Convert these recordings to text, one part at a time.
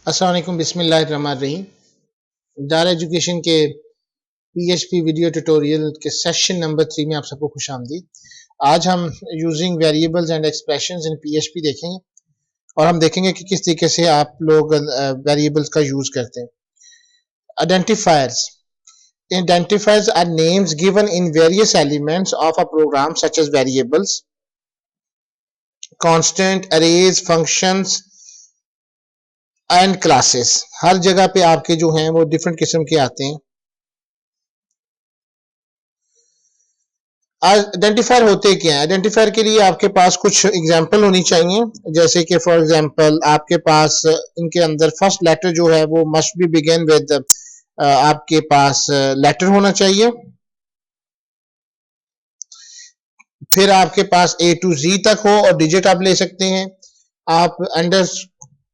अस्सलाम वालेकुम बिस्मिल्लाहिर्रहमानिर्रहीम। जारा एजुकेशन के पीएचपी वीडियो ट्यूटोरियल के सेशन नंबर 3 में आप सबको खुशामदीद। आज हम using variables and expressions in PHP देखेंगे और हम देखेंगे कि किस तरीके से आप लोग वेरिएबल्स का यूज करते हैं। Identifiers are names given in various elements of a program such as variables, constant, arrays, functions and classes. हर जगह पे आपके जो हैं वो डिफरेंट किस्म के आते हैं। आइडेंटिफायर होते क्या है? आइडेंटिफायर के लिए आपके पास कुछ एग्जांपल होनी चाहिए, जैसे कि फॉर एग्जांपल आपके पास इनके अंदर फर्स्ट लेटर जो है वो मस्ट बी बिगिन विद आपके पास लेटर होना चाहिए। फिर आपके पास ए टू जी तक हो और डिजिट आप ले सकते हैं। आप अंडर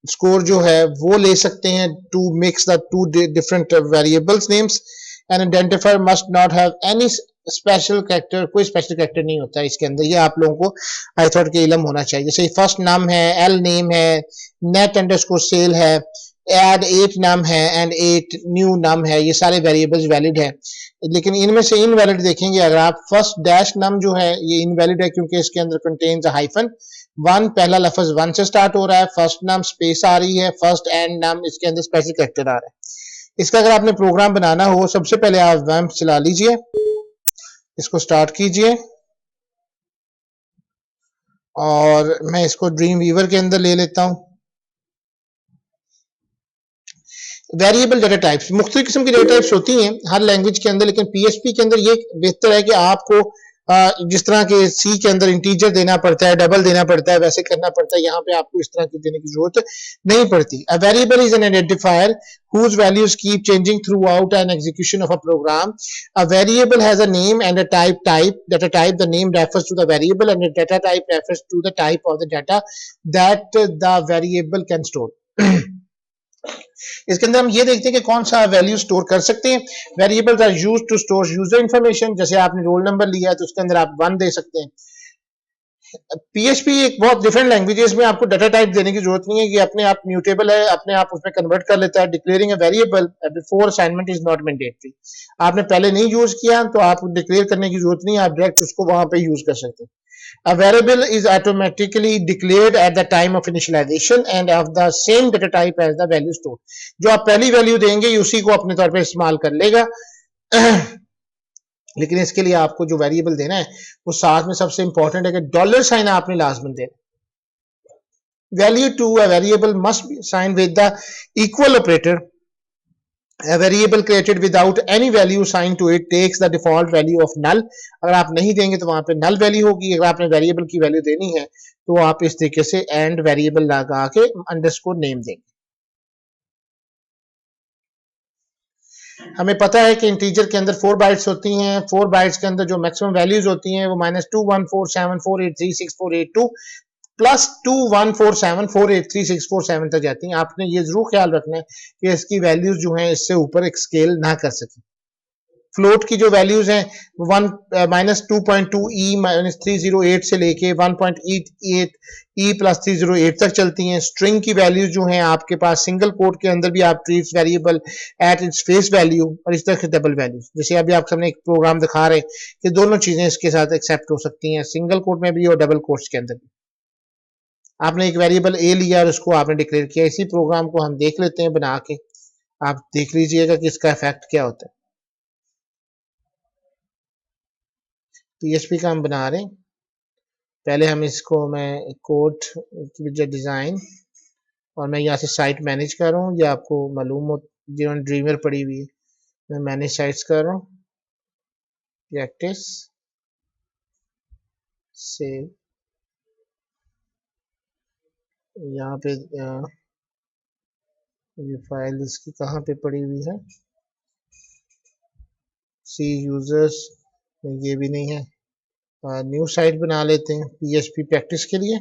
स्कोर जो है वो ले सकते हैं to mix the two different variables names. And identifier must not have any special character, कोई स्पेशल कैरेक्टर नहीं होता है इसके अंदर। ये आप लोगों को आई थॉट के इलम होना चाहिए। जैसे फर्स्ट नाम है, एल नेम है, नेट अंडरस्कोर सेल है, एड 8 नाम है एंड 8 न्यू नाम है, ये सारे वेरिएबल्स वैलिड है। लेकिन इनमें से इनवैलिड देखेंगे अगर आप, फर्स्ट डैश नम जो है ये इनवैलिड है क्योंकि इसके अंदर कंटेन्स हाइफन वन, पहला लफ्ज वन से स्टार्ट हो रहा है, फर्स्ट नाम स्पेस आ रही है, फर्स्ट एंड नाम इसके अंदर स्पेशल कैरेक्टर आ रहा है। इसका अगर आपने प्रोग्राम बनाना हो, सबसे पहले आप वैम्प चला लीजिए, इसको स्टार्ट कीजिए और मैं इसको ड्रीम वीवर के अंदर ले लेता हूं। वेरिएबल डाटा टाइप्स, मुख्तलिफ किस्म की डाटा टाइप्स होती हैं हर लैंग्वेज के अंदर, लेकिन पीएचपी के अंदर ये बेहतर है कि आपको जिस तरह के सी के अंदर इंटीजर देना पड़ता है, डबल देना पड़ता है, वैसे करना पड़ता है। यहाँ पे आपको इस तरह की देने की जरूरत नहीं पड़ती। A variable is an identifier whose values keep changing throughout an execution of a program. A variable has a name and a data type. The name refers to the variable and the data type refers to the type of the data that the variable can store. इसके अंदर हम ये देखते हैं कि कौन सा value store कर सकते हैं। Variables are used to store user information. जैसे आपने रोल नंबर लिया है तो उसके अंदर आप 1 दे सकते हैं। पीएचपी एक बहुत डिफरेंट लैंग्वेज है, इसमें आपको डाटा टाइप देने की जरूरत नहीं है, कि अपने आप म्यूटेबल है, अपने आप उसमें कन्वर्ट कर लेता है। Declaring a variable before assignment is not mandatory. आपने पहले नहीं यूज किया तो आप डिक्लेयर करने की जरूरत नहीं है, आप डायरेक्ट उसको वहां पे यूज कर सकते हैं। A variable is automatically declared at the time of initialization and of the same data type as the value stored. जो आप पहली वैल्यू देंगे उसी को अपने तौर पे इस्तेमाल कर लेगा। लेकिन इसके लिए आपको जो वेरिएबल देना है वो साथ में सबसे इंपॉर्टेंट है कि डॉलर साइन आपने लाजमन देना। Value to a variable must be sign with the equal operator. A variable created without any value assigned to it takes the default value of null. अगर आप नहीं देंगे तो वहां पे null वैल्यू होगी। अगर आपने वेरिएबल की वैल्यू देनी है तो आप इस तरीके से एंड वेरिएबल लगा के अंडरस्कोर नेम देंगे। हमें पता है कि इंटीजर के अंदर 4 बाइट्स होती हैं। 4 बाइट्स के अंदर जो मैक्सिमम वैल्यूज होती हैं वो -2147483648 +2147483647 तक जाती हैं। आपने ये जरूर ख्याल रखना है कि इसकी वैल्यूज जो हैं इससे ऊपर एक स्केल ना कर सके। फ्लोट की जो वैल्यूज हैं -2.2 e -308 से लेके 1.88 e +308 तक चलती हैं। स्ट्रिंग की वैल्यूज जो हैं आपके पास सिंगल कोट के अंदर भी आप treat variable at its face value, और इस तरह के डबल वैल्यूज। जैसे अभी आप सबने एक प्रोग्राम दिखा रहे कि दोनों चीजें इसके साथ एक्सेप्ट हो सकती हैं, सिंगल कोट में भी और डबल कोट्स के अंदर भी। आपने एक वेरिएबल ए लिया और उसको आपने डिक्लेयर किया। इसी प्रोग्राम को हम देख लेते हैं बना के, आप देख लीजिएगा कि इसका इफेक्ट क्या होता है। पीएचपी का हम बना रहे हैं। पहले हम इसको, मैं कोड डिजाइन, और मैं यहाँ से साइट मैनेज कर रहा हूँ। ये आपको मालूम हो जिन्होंने ड्रीमर पड़ी हुई है, मैं मैनेज साइट्स कर रहा हूँ। प्रैक्टिस सेव, यहाँ पे ये फाइल इसकी कहाँ पे पड़ी हुई है, सी यूजर्स, ये भी नहीं है। न्यू साइट बना लेते हैं पीएचपी प्रैक्टिस के लिए।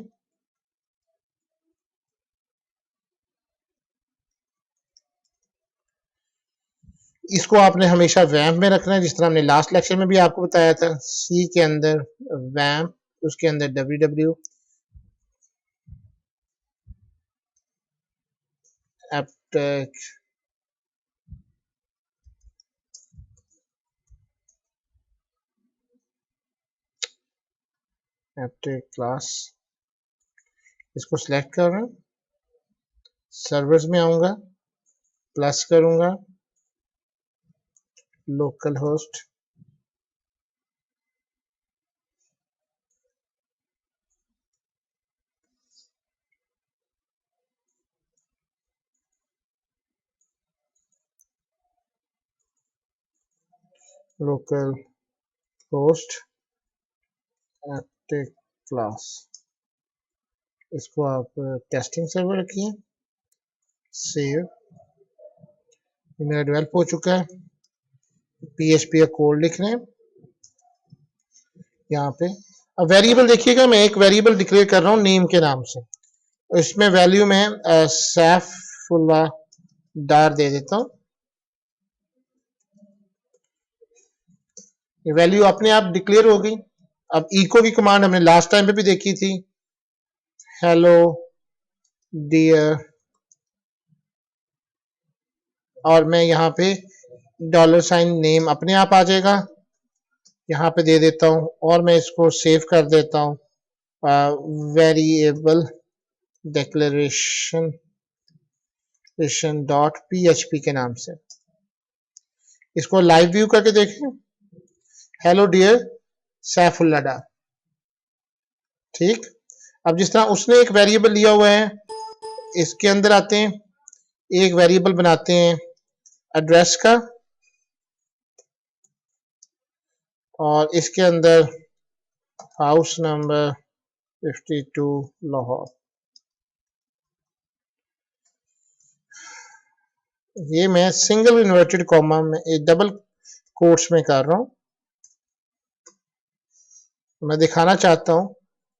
इसको आपने हमेशा वैम्प में रखना है, जिस तरह हमने लास्ट लेक्चर में भी आपको बताया था। सी के अंदर वैम्प, उसके अंदर www एप्टेक एप्टेक क्लास, इसको सिलेक्ट कर रहा हूं, सर्वर्स में आऊंगा, प्लस करूंगा, local host local host Aptech class, इसको आप टेस्टिंग सर्वर रखिए, सेव, मेरा डेवलप हो चुका है, PHP का कोड लिख रहे हैं यहाँ पे। अब वेरिएबल देखिएगा, मैं एक वेरिएबल डिक्लेयर कर रहा हूँ नेम के नाम से, इसमें वैल्यू में सैफुल्लाह डार दे देता हूँ, ये वैल्यू अपने आप डिक्लेयर हो गई। अब इको की कमांड हमने लास्ट टाइम पे भी देखी थी, हेलो डियर, और मैं यहाँ पे $साइन नेम अपने आप आ जाएगा, यहाँ पे दे देता हूँ, और मैं इसको सेव कर देता हूँ वेरिएबल डिक्लेरेशन डॉट PHP के नाम से। इसको लाइव व्यू करके देखें, हेलो डियर सैफुल्लाह डार, ठीक। अब जिस तरह उसने एक वेरिएबल लिया हुआ है, इसके अंदर आते हैं, एक वेरिएबल बनाते हैं एड्रेस का, और इसके अंदर हाउस नंबर 52 लाहौर, ये मैं सिंगल इन्वर्टेड कॉमा में डबल कोट्स में कर रहा हूं। मैं दिखाना चाहता हूं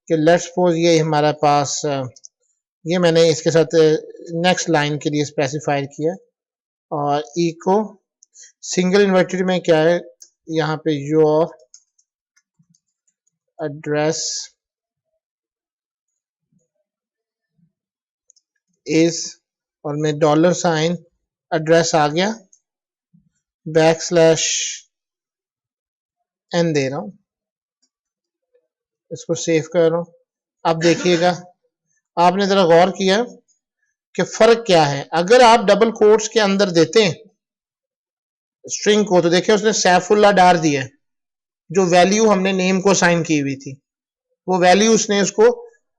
कि लेट्स सपोज ये हमारा पास, ये मैंने इसके साथ नेक्स्ट लाइन के लिए स्पेसिफाई किया, और इको सिंगल इन्वर्टेड में क्या है, यहाँ पे योर एड्रेस इज, और मैं $साइन एड्रेस आ गया, \n दे रहा हूं, इसको सेव कर रहा हूं। अब देखिएगा, आपने जरा गौर किया कि फर्क क्या है। अगर आप डबल कोट्स के अंदर देते हैं स्ट्रिंग को, तो देखिए उसने सैफुल्लाह डार दिया, जो वैल्यू हमने नेम को साइन की हुई थी, वो वैल्यू उसने उसको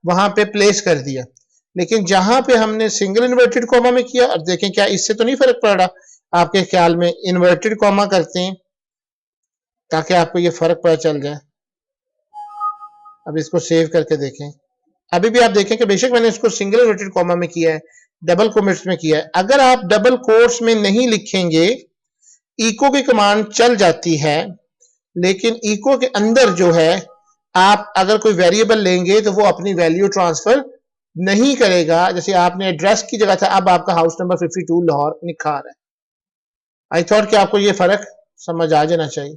वहां पे प्लेस कर दिया। लेकिन जहां पे हमने सिंगल इन्वर्टेड कॉमा में किया, और देखें क्या इससे तो नहीं फर्क पड़ रहा आपके ख्याल में, इन्वर्टेड कॉमा करते हैं ताकि आपको ये फर्क पता चल जाए। अब इसको सेव करके देखें, अभी भी आप देखें कि बेशक मैंने इसको सिंगल इन्वर्टेड कॉमा में किया है, डबल कोट्स में किया है। अगर आप डबल कोट्स में नहीं लिखेंगे, इको की कमांड चल जाती है, लेकिन इको के अंदर जो है, आप अगर कोई वेरिएबल लेंगे तो वो अपनी वैल्यू ट्रांसफर नहीं करेगा। जैसे आपने एड्रेस की जगह था, अब आपका हाउस नंबर 52 लाहौर लिखा है। आई थॉट कि आपको ये फर्क समझ आ जाना चाहिए।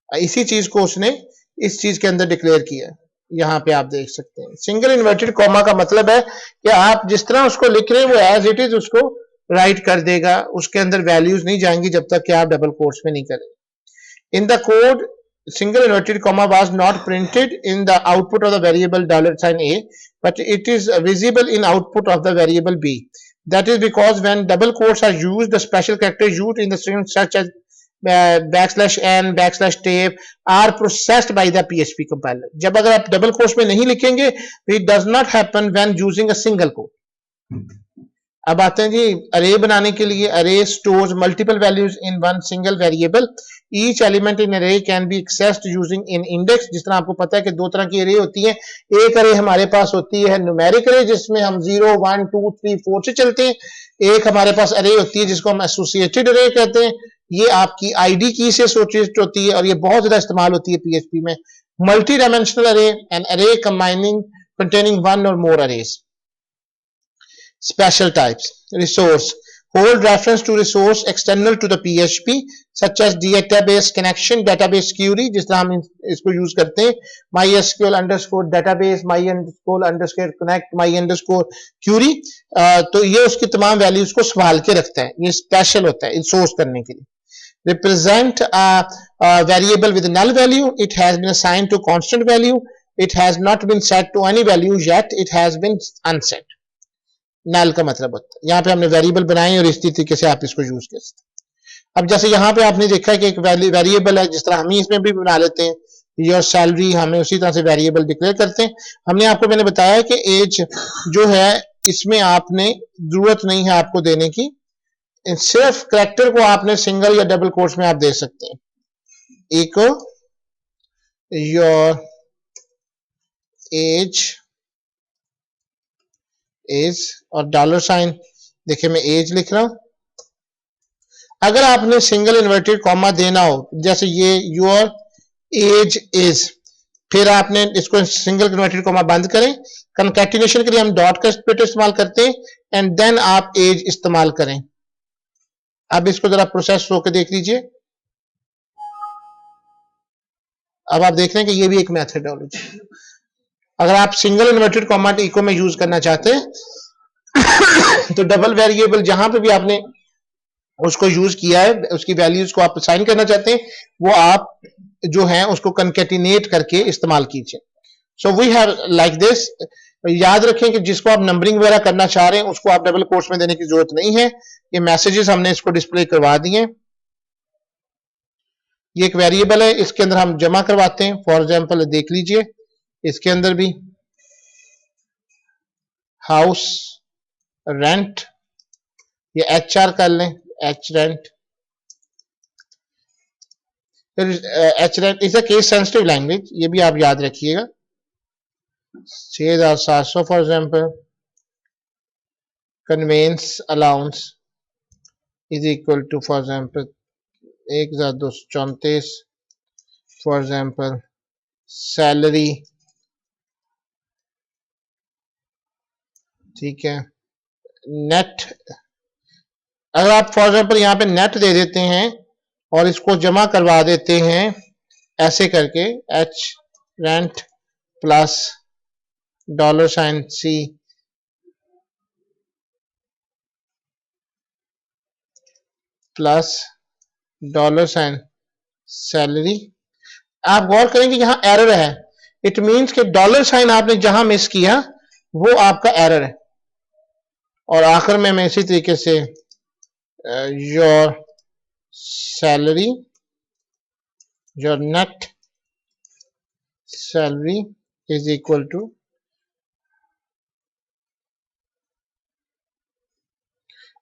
इसी चीज को उसने इस चीज के अंदर डिक्लेयर किया, यहाँ पे आप देख सकते हैं। सिंगल इन्वर्टेड कॉमा का मतलब है कि आप जिस तरह उसको लिख रहे हैं, वो एज इट इज उसको राइट कर देगा, उसके अंदर वैल्यूज नहीं जाएंगी जब तक कि आप डबल कोट्स में नहीं करेंगे। In the code single inverted comma was not printed in the output of the variable $A, but it is visible in output of the variable B. That is because when double quotes are used, the special characters used in the string such as \n, \tape are processed by the PHP compiler. जब अगर आप double quotes में नहीं लिखेंगे, it does not happen when using a single quote. अब आते हैं जी अरे बनाने के लिए। Array stores multiple values in one single variable, each element in array can be accessed using in index. जिस तरह आपको पता है कि दो तरह की अरे होती है, एक अरे हमारे पास होती है न्यूमेरिक अरे, जिसमें हम 0 1 2 3 4 से चलते हैं। एक हमारे पास अरे होती है जिसको हम एसोसिएटेड अरे कहते हैं, ये आपकी आईडी की से एसोसिएटेड होती है, और ये बहुत ज्यादा इस्तेमाल होती है पीएचपी में। मल्टी डायमेंशनल अरे, एन अरे combining containing one or more arrays. Special types, resource, hold reference to resource external to the PHP such as database connection, database query, जिस तरह हम इसको यूज करते हैं mysql underscore database, my underscore connect, my underscore query, तो ये उसकी तमाम वैल्यूज को संभाल के रखता है, ये स्पेशल होता है सोर्स करने के लिए. Represent a variable with a null value, it has been assigned to constant value, it has not been set to any value yet, it has been unset. नल का मतलब होता है यहाँ पे हमने वेरिएबल बनाए और इसी तरीके से आप इसको यूज कर सकते हैं. अब जैसे यहाँ पे आपने देखा कि एक वेरिएबल है, जिस तरह हम इसमें भी बना लेते हैं योर सैलरी, हमें उसी तरह से वेरिएबल डिक्लेयर करते हैं. मैंने बताया कि एज जो है इसमें आपने जरूरत नहीं है आपको देने की, सिर्फ कैरेक्टर को आपने सिंगल या डबल कोट्स में आप दे सकते हैं. इको योर एज एज और डॉलर साइन, देखिए मैं एज लिख रहा हूं. अगर आपने सिंगल इन्वर्टेड कॉमा देना हो, जैसे ये योर एज इज, फिर आपने इसको सिंगल इन्वर्टेड कॉमा बंद करें. कंकैटिनेशन के लिए हम डॉट का स्प्लिट इस्तेमाल करते हैं एंड देन आप एज इस्तेमाल करें. अब इसको जरा प्रोसेस होकर देख लीजिए. अब आप देख रहे हैं कि ये भी एक मेथडोलॉजी. अगर आप सिंगल इन्वर्टेड कॉमा इको में यूज करना चाहते हैं तो डबल वेरिएबल जहां पे भी आपने उसको यूज किया है, उसकी वैल्यूज को आप असाइन करना चाहते हैं, वो आप जो है उसको कंकैटिनेट करके इस्तेमाल कीजिए. So we have like this. याद रखें कि जिसको आप नंबरिंग वगैरह करना चाह रहे हैं उसको आप डबल कोट्स में देने की जरूरत नहीं है. ये मैसेजेस हमने इसको डिस्प्ले करवा दिए. ये एक वेरिएबल है, इसके अंदर हम जमा करवाते हैं. फॉर एग्जांपल देख लीजिए, इसके अंदर भी हाउस रेंट, ये HR कर लें, H rent. H rent is a case sensitive language, ये भी आप याद रखिएगा. 6700 for example. Conveyance allowance is equal to for example 1234. For example salary, ठीक है. नेट, अगर आप फॉर एग्जांपल यहाँ पे नेट दे देते हैं और इसको जमा करवा देते हैं ऐसे करके, H rent plus dollar sign C plus dollar sign salary, आप गौर करेंगे यहाँ एरर है. इट मींस कि डॉलर साइन आपने जहां मिस किया वो आपका एरर है. और आखिर में मैं इसी तरीके से your salary, your net salary is equal to,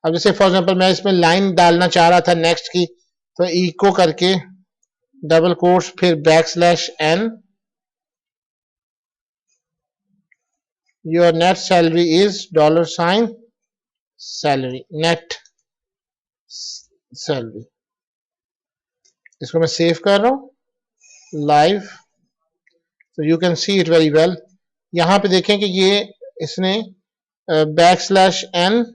अब जैसे फॉर एग्जांपल मैं इसमें लाइन डालना चाह रहा था नेक्स्ट की, तो इको करके डबल कोट्स फिर \n, your net salary is dollar sign salary, net salary. इसको मैं सेव कर रहा हूं लाइव, तो you can see it very well. यहां पे देखें कि ये इसने \n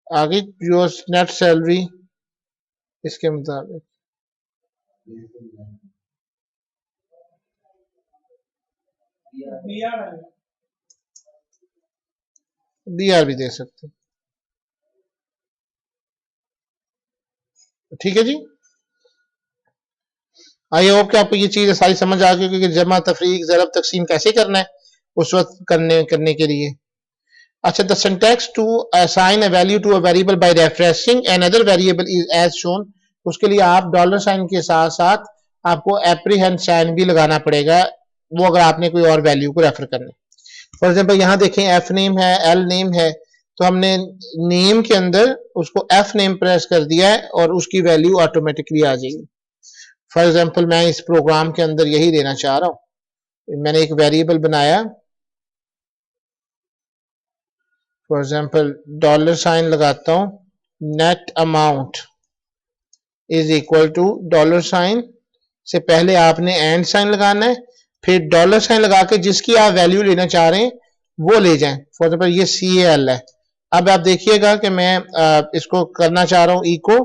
आगे योर नेट सैलरी इसके मुताबिक BR भी दे सकते. ठीक है जी. आई होप कि आपको ये चीज सारी समझ आ गई कि जमा, तफरीक, ज़रब, तकसीम कैसे करना है उस वक्त करने के लिए. अच्छा, the syntax to assign a value to a variable by referencing another variable is as shown. उसके लिए आप डॉलर साइन के साथ साथ आपको एप्रीहेंड साइन भी लगाना पड़ेगा, वो अगर आपने कोई और वैल्यू को रेफर करना है. फॉर एग्जांपल यहाँ देखें F नेम है, L नेम है, तो हमने नेम के अंदर उसको F नेम प्रेस कर दिया है और उसकी वैल्यू ऑटोमेटिकली आ जाएगी. फॉर एग्जांपल मैं इस प्रोग्राम के अंदर यही देना चाह रहा हूं. मैंने एक वेरिएबल बनाया, फॉर एग्जांपल डॉलर साइन लगाता हूं, net amount is equal to dollar sign से पहले आपने एंड साइन लगाना है, फिर डॉलर साइन लगा के जिसकी आप वैल्यू लेना चाह रहे हैं वो ले जाएं. फॉर एग्जांपल ये CAL है. अब आप देखिएगा कि मैं इसको करना चाह रहा हूं इको,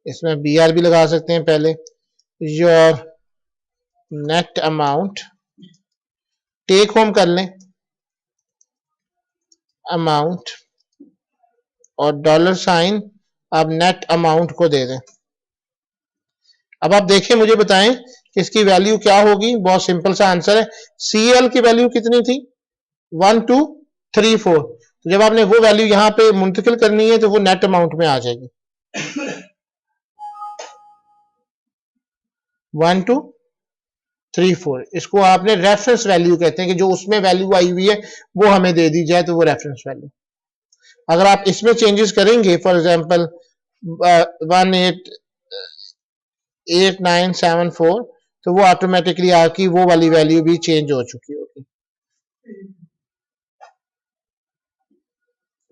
इसमें BR भी लगा सकते हैं पहले, your net amount, take home कर लें अमाउंट और $साइन आप नेट अमाउंट को दे दें। अब आप देखें, मुझे बताएं कि इसकी वैल्यू क्या होगी। बहुत सिंपल सा आंसर है। CL की वैल्यू कितनी थी? 1 2 3 4। तो जब आपने वो वैल्यू यहां पे मुंतकिल करनी है तो वो नेट अमाउंट में आ जाएगी। 1 2 3 4, इसको आपने रेफरेंस वैल्यू कहते हैं कि जो उसमें वैल्यू आई हुई है वो हमें दे दी जाए, तो वो रेफरेंस वैल्यू। अगर आप इसमें चेंजेस करेंगे, फॉर एग्जांपल 18897 तो वो ऑटोमेटिकली आपकी वो वाली वैल्यू भी चेंज हो चुकी होगी।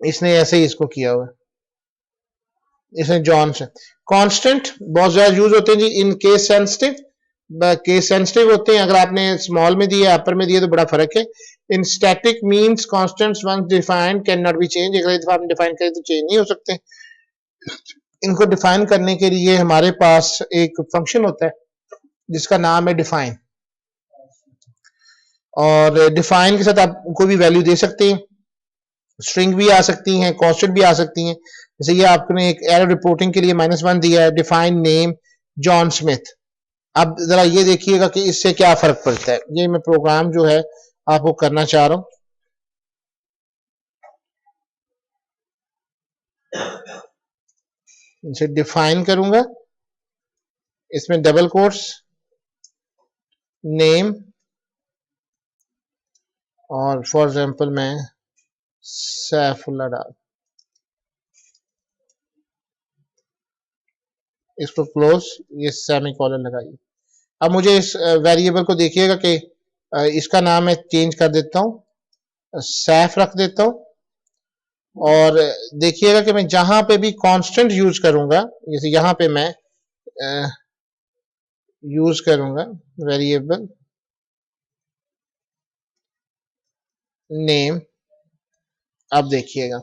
इसने ऐसे ही इसको किया हुआ, इसने जॉन से। कांस्टेंट बहुत ज्यादा यूज होते हैं जी इन केस सेंसिटिव, केस सेंसिटिव होते हैं। अगर आपने स्मॉल में दिया अपर में दिया तो बड़ा फर्क है। In static means constants once defined can not be change, अगर एक दफा आपने डिफाइन करें तो चेंज नहीं हो सकते। इनको डिफाइन करने के लिए हमारे पास एक फंक्शन होता है जिसका नाम है डिफाइन, और डिफाइन के साथ आप कोई भी वैल्यू दे सकते हैं, स्ट्रिंग भी आ सकती हैं, कांस्टेंट भी आ सकती हैं। जैसे ये आपने एक एरर रिपोर्टिंग के लिए -1 दिया है, डिफाइन नेम जॉन स्मिथ। अब जरा ये देखिएगा कि इससे क्या फर्क पड़ता है। ये मैं प्रोग्राम जो है आपको करना चाह रहा हूं, इसे डिफाइन करूंगा, इसमें डबल कोट्स नेम और फॉर एग्जांपल मैं सैफुल्लाह डाल, इसको क्लोज, ये सेमीकोलन लगाइए। अब मुझे इस वेरिएबल को देखिएगा कि इसका नाम मैं चेंज कर देता हूं, सैफ रख देता हूं, और देखिएगा कि मैं जहां पे भी कांस्टेंट यूज करूंगा, जैसे यहां पे मैं यूज करूंगा वेरिएबल नेम। अब देखिएगा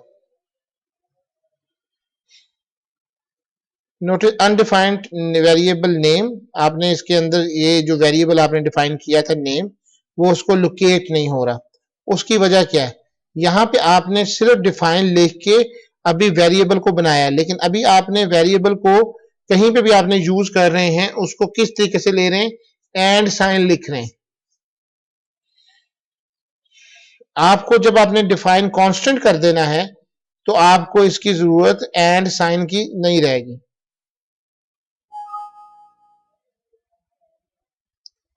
नोटिस अनडिफाइंड वेरिएबल नेम, आपने इसके अंदर ये जो वेरिएबल आपने डिफाइन किया था नेम, वो उसको लोकेट नहीं हो रहा। उसकी वजह क्या है? यहां पे आपने सिर्फ डिफाइन लिख के अभी वेरिएबल को बनाया, लेकिन अभी आपने वेरिएबल को कहीं पे भी आपने यूज कर रहे हैं, उसको किस तरीके से ले रहे हैं? एंड साइन लिख रहे हैं। आपको जब आपने डिफाइन कांस्टेंट कर देना है तो आपको इसकी जरूरत एंड साइन की नहीं रहेगी।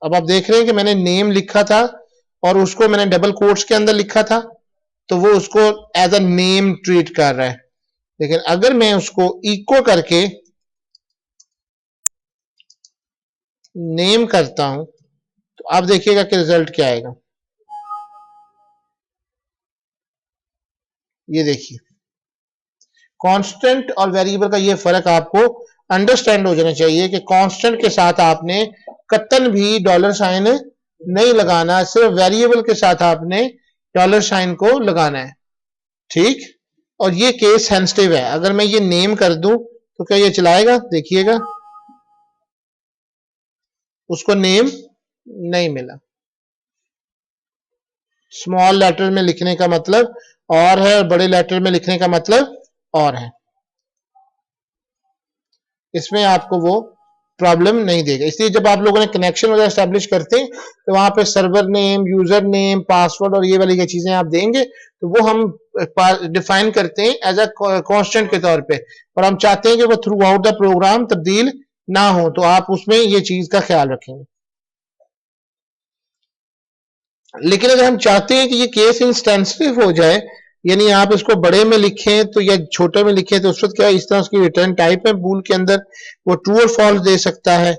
अब आप देख रहे हैं कि मैंने नेम लिखा था और उसको मैंने डबल कोट्स के अंदर लिखा था, तो वो उसको एज अ नेम ट्रीट कर रहा है। लेकिन अगर मैं उसको इको करके नेम करता हूं तो आप देखिएगा कि रिजल्ट क्या आएगा। ये देखिए, कांस्टेंट और वेरिएबल का ये फर्क आपको अंडरस्टैंड हो जाना चाहिए कि कांस्टेंट के साथ आपने कतन भी $साइन नहीं लगाना, सिर्फ वेरिएबल के साथ आपने $साइन को लगाना है। ठीक, और ये केस सेंसिटिव है। अगर मैं ये नेम कर दूं तो क्या ये चलाएगा? देखिएगा, उसको नेम नहीं मिला। स्मॉल लेटर में लिखने का मतलब और है और बड़े लेटर में लिखने का मतलब और है। इसमें आपको वो प्रॉब्लम नहीं देगा। इसलिए जब आप लोगों ने कनेक्शन वगैरह एस्टेब्लिश करते हैं तो वहां पे server name, user name, password और ये वाली चीजें आप देंगे, तो वो हम डिफाइन करते हैं एज अ कांस्टेंट के तौर पे, और हम चाहते हैं कि वो थ्रू आउट द प्रोग्राम तब्दील ना हो, तो आप उसमें ये चीज का ख्याल रखेंगे। लेकिन अगर हम चाहते हैं कि ये केस इंस्टेंसिव हो जाए, यानी आप इसको बड़े में लिखें तो या छोटे में लिखें, तो उस वक्त क्या इस तरह उसकी रिटर्न टाइप है बूल के अंदर, वो ट्रू और फॉल्स दे सकता है।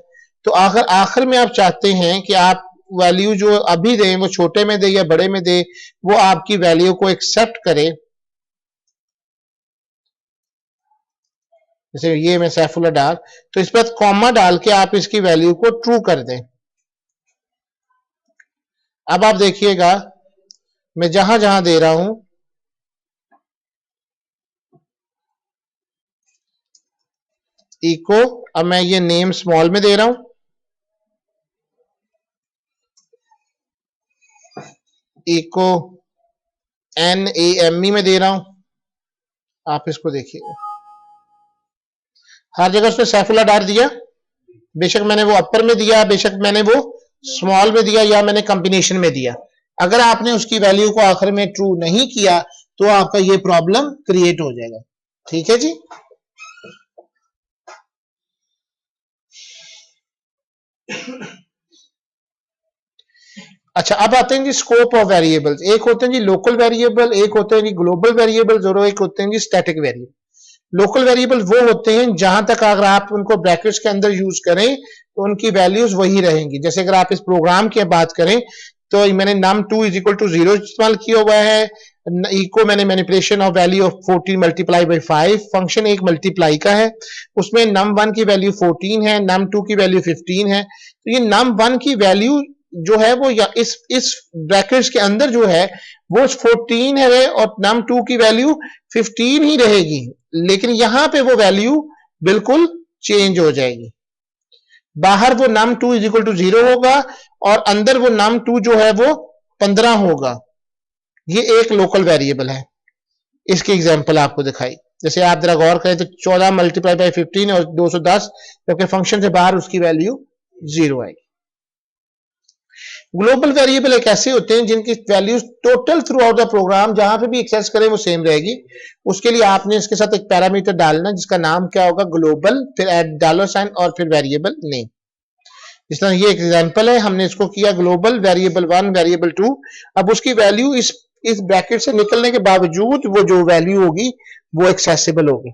तो आखिर में आप चाहते हैं कि आप वैल्यू जो अभी दें वो छोटे में दे या बड़े में दे, वो आपकी वैल्यू को एक्सेप्ट करे। जैसे ये मैं सैफुल्लाह डाल, तो इस पर कॉमा डाल के आप इसकी वैल्यू को ट्रू कर दें। अब आप देखिएगा मैं जहां जहां दे रहा हूं इको, अब मैं ये नेम स्मॉल में दे रहा हूं, इको NAME में दे रहा हूं। आप इसको देखिए, हर जगह उसने सैफुल्ला डार दिया, बेशक मैंने वो अपर में दिया, बेशक मैंने वो स्मॉल में दिया, या मैंने कॉम्बिनेशन में दिया। अगर आपने उसकी वैल्यू को आखिर में ट्रू नहीं किया तो आपका ये प्रॉब्लम क्रिएट हो जाएगा। ठीक है जी। अच्छा, अब आते हैं जी स्कोप ऑफ वेरिएबल्स। एक होते हैं जी लोकल वेरिएबल, एक होते हैं जी ग्लोबल वेरिएबल्स, और एक होते हैं जी स्टैटिक वेरिएबल। लोकल वेरिएबल वो होते हैं जहां तक अगर आप उनको ब्रैकेट्स के अंदर यूज करें तो उनकी वैल्यूज वही रहेंगी। जैसे अगर आप इस प्रोग्राम की बात करें तो मैंने num2 इज इक्वल टू 0 इस्तेमाल किया हुआ है, इको मैंने manipulation of value of 14 multiply by 5, function एक मल्टीप्लाई का है, उसमें num1 की वैल्यू 14 है, num2 की वैल्यू 15 है। तो ये num1 की वैल्यू जो है वो या इस ब्रैकेट्स के अंदर जो है वो 14 है और num2 की वैल्यू 15 ही रहेगी, लेकिन यहां पे वो वैल्यू बिल्कुल चेंज हो जाएगी। बाहर वो num2 इज इक्वल टू 0 होगा और अंदर वो num2 जो है वो 15 होगा। ये एक लोकल वेरिएबल है। इसकी एग्जांपल आपको दिखाई, जैसे आप जरा गौर करें तो 14 मल्टीप्लाई बाई 15 और 210, जबकि फंक्शन से बाहर उसकी वैल्यू 0 आएगी। ग्लोबल वेरिएबल एक ऐसे होते हैं जिनकी values total throughout the program जहां पे भी एक्सेस करें वो सेम रहेगी। उसके लिए आपने इसके साथ एक पैरामीटर डालना जिसका नाम क्या होगा, ग्लोबल, फिर एड $साइन और फिर वेरिएबल नेम। जिस तरह ये एग्जांपल है, हमने इसको किया ग्लोबल वेरिएबल 1 वेरिएबल 2। अब उसकी वैल्यू इस ब्रैकेट से निकलने के बावजूद वो जो वैल्यू होगी वो एक्सेसिबल होगी।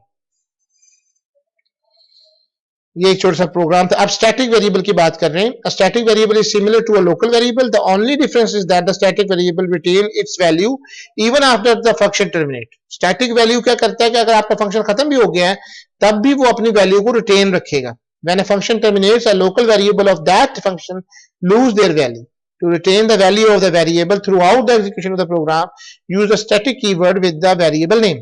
ये एक छोटा सा प्रोग्राम था। अब स्टैटिक वेरिएबल की बात कर रहे हैं। Static variable is similar to a local variable, the only difference is that the static variable retain its value even after the function terminate. Static value क्या करता है कि अगर आपका फंक्शन खत्म भी हो गया है तब भी वो अपनी वैल्यू को रिटेन रखेगा। When a function terminates, a local variable of that function lose their value. To retain the value of the variable throughout the execution of the program, use a static keyword with the variable name.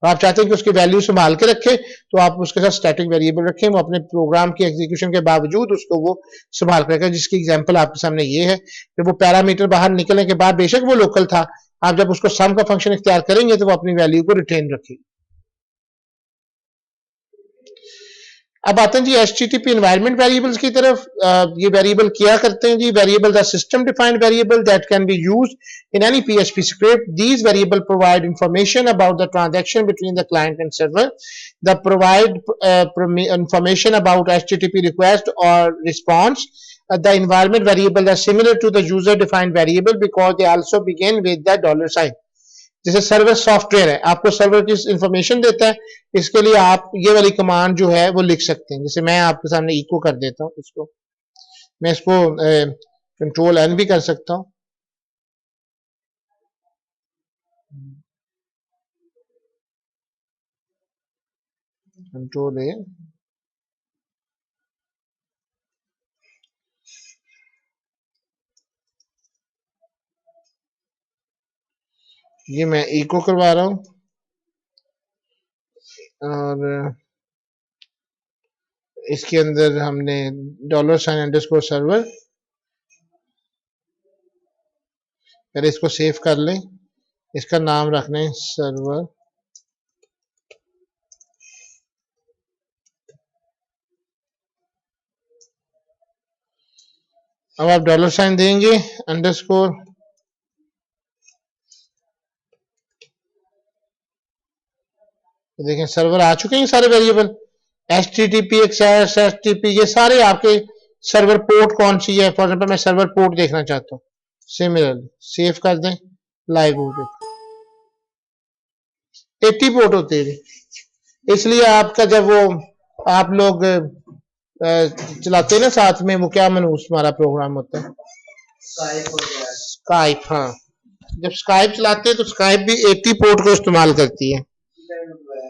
आप चाहते हैं कि उसकी value संभाल के रखे तो आप उसके साथ स्टैटिक वेरिएबल रखें, वो अपने प्रोग्राम की एग्जीक्यूशन के बावजूद उसको वो संभाल कर रखेगा। जिसकी एग्जांपल आपके सामने ये है कि वो पैरामीटर बाहर निकलने के बाद बेशक वो लोकल था, आप जब उसको सम का फंक्शन इख्तियार करेंगे तो वो अपनी वैल्यू को रिटेन रखेगी। अब आते हैं जी HTTP एनवायरनमेंट वेरिएबल्स की तरफ। ये वेरिएबल क्या करते हैं जी, variable the system defined variable that can be used in any PHP script. These variable provide information about the transaction between the client and server. The provide information about HTTP request और response. The environment variable are similar to the user defined variable because they also begin with the $sign. जैसे server software है, आपको server की information देता है, इसके लिए आप ये वाली कमांड जो है वो लिख सकते हैं। जैसे मैं आपके सामने इको कर देता हूं, इसको मैं इसको Ctrl+N भी कर सकता हूं। Ctrl+A, ये मैं इको करवा रहा हूं और इसके अंदर हमने $_सर्वर, पहले इसको सेव कर लें, इसका नाम रखना है सर्वर। अब आप $, देंगे अंडरस्कोर, देखें सर्वर आ चुके हैं सारे वेरिएबल, HTTP एक्सेस, HTTP, ये सारे आपके सर्वर पोर्ट कौन सी है, फॉर एग्जाम्पल मैं सर्वर पोर्ट देखना चाहता हूँ, सिमिलरली सेव कर दें, लाइव हो गए। 80 पोर्ट होते हैं, इसलिए आपका जब वो आप लोग चलाते हैं ना साथ में, वो क्या मनूस हमारा प्रोग्राम होता है, स्काइप। हाँ, जब स्काइप चलाते हैं तो स्काइप भी 80 पोर्ट को इस्तेमाल करती है,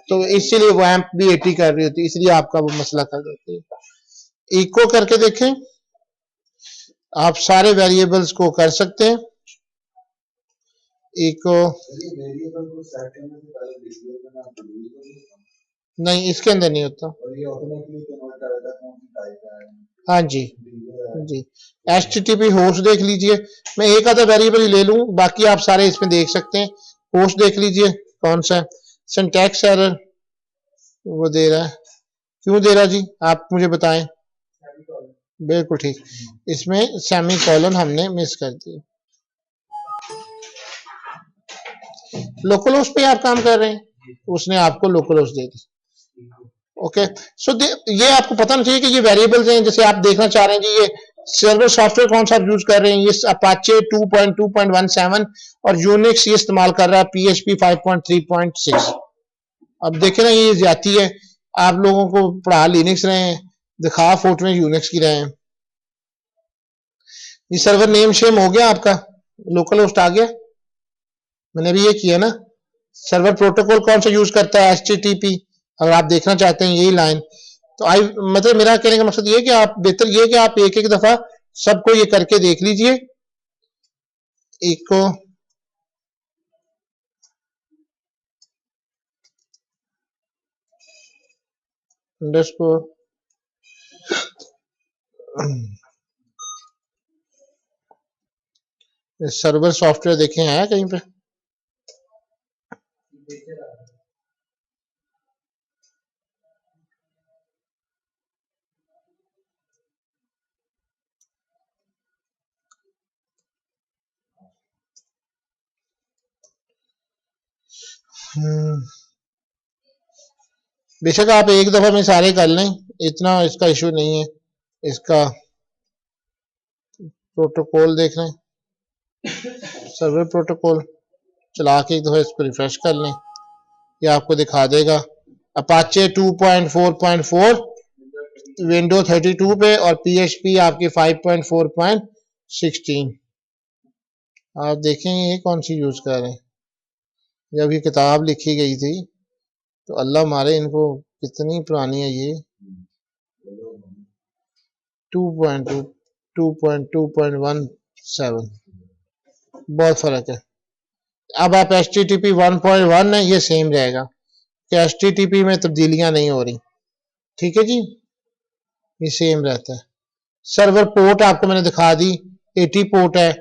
तो इसीलिए वो एम्प भी 80 कर रही होती है, इसलिए आपका वो मसला कर देती है। इको करके देखें, आप सारे वेरिएबल्स को कर सकते हैं। एक नहीं, इसके अंदर नहीं होता। हाँ जी जी, HTTP होस्ट देख लीजिए, मैं एक आधा वेरिएबल ही ले लूं, बाकी आप सारे इसमें देख सकते हैं। होस्ट देख लीजिए कौन सा है। सिंटैक्स एरर वो दे रहा है, क्यों दे रहा जी, आप मुझे बताएं। बिल्कुल ठीक, इसमें सेमी कॉलन हमने मिस कर दिया। लोकल होस्ट पे आप काम कर रहे हैं, उसने आपको लोकल होस्ट दे दी। ओके, सो ये आपको पता नहीं चाहिए कि ये वेरिएबल्स हैं। जैसे आप देखना चाह रहे हैं जी, ये सर्वर सॉफ्टवेयर कौन सा आप यूज कर रहे हैं, ये अपाचे 2.2.17 और यूनिक्स ये इस्तेमाल कर रहा है PHP 5.3.6। अब देखें ना, ये ज्यादा है, आप लोगों को पढ़ा लिनक्स रहे हैं, दिखा फोटो में यूनिक्स की रहे हैं। ये सर्वर नेम शेम हो गया आपका, लोकल होस्ट आ गया, मैंने भी ये किया ना। सर्वर प्रोटोकॉल कौन सा यूज करता है, HTTP। अगर आप देखना चाहते हैं यही लाइन, तो मतलब मेरा कहने का मकसद ये कि आप बेहतर ये कि आप एक एक दफा सबको ये करके देख लीजिए। एक को अंडरस्कोर सर्वर सॉफ्टवेयर देखें आया कहीं पे, बेशक आप एक दफा में सारे कर लें, इतना इसका इशू नहीं है। इसका प्रोटोकॉल देख लें, सर्वर प्रोटोकॉल चला के एक दफा इसको रिफ्रेश कर लें, ये आपको दिखा देगा अपाचे 2.4.4 विंडो 32 पे और PHP आपकी 5.4.16। आप देखें ये कौन सी यूज कर रहे हैं। जब ये किताब लिखी गई थी तो अल्लाह मारे इनको, कितनी पुरानी है ये, 2.2 2.2.17, बहुत फर्क है। अब आप HTTP 1.1 है, ये सेम रहेगा कि HTTP में तब्दीलियां नहीं हो रही, ठीक है जी, ये सेम रहता है। सर्वर पोर्ट आपको मैंने दिखा दी, 80 पोर्ट है।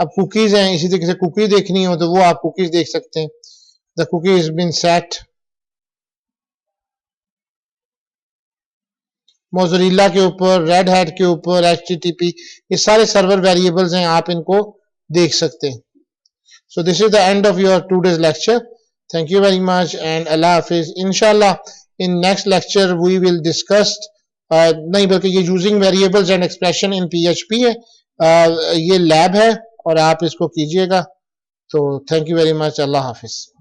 अब कुकीज हैं, इसी तरीके से कुकीज देखनी हो तो वो आप कुकीज देख सकते हैं। The cookie is been set, mozzarella के ऊपर, रेड हैट के ऊपर, HTTP, ये सारे सर्वर वेरिएबल्स हैं, आप इनको देख सकते हैं। So this is the end of your today's lecture. Thank you very much and Allah Hafiz. Inshallah in next lecture we will discuss नहीं बल्कि ये using variables and expression in PHP है, ये लैब है और आप इसको कीजिएगा। तो thank you very much, Allah Hafiz.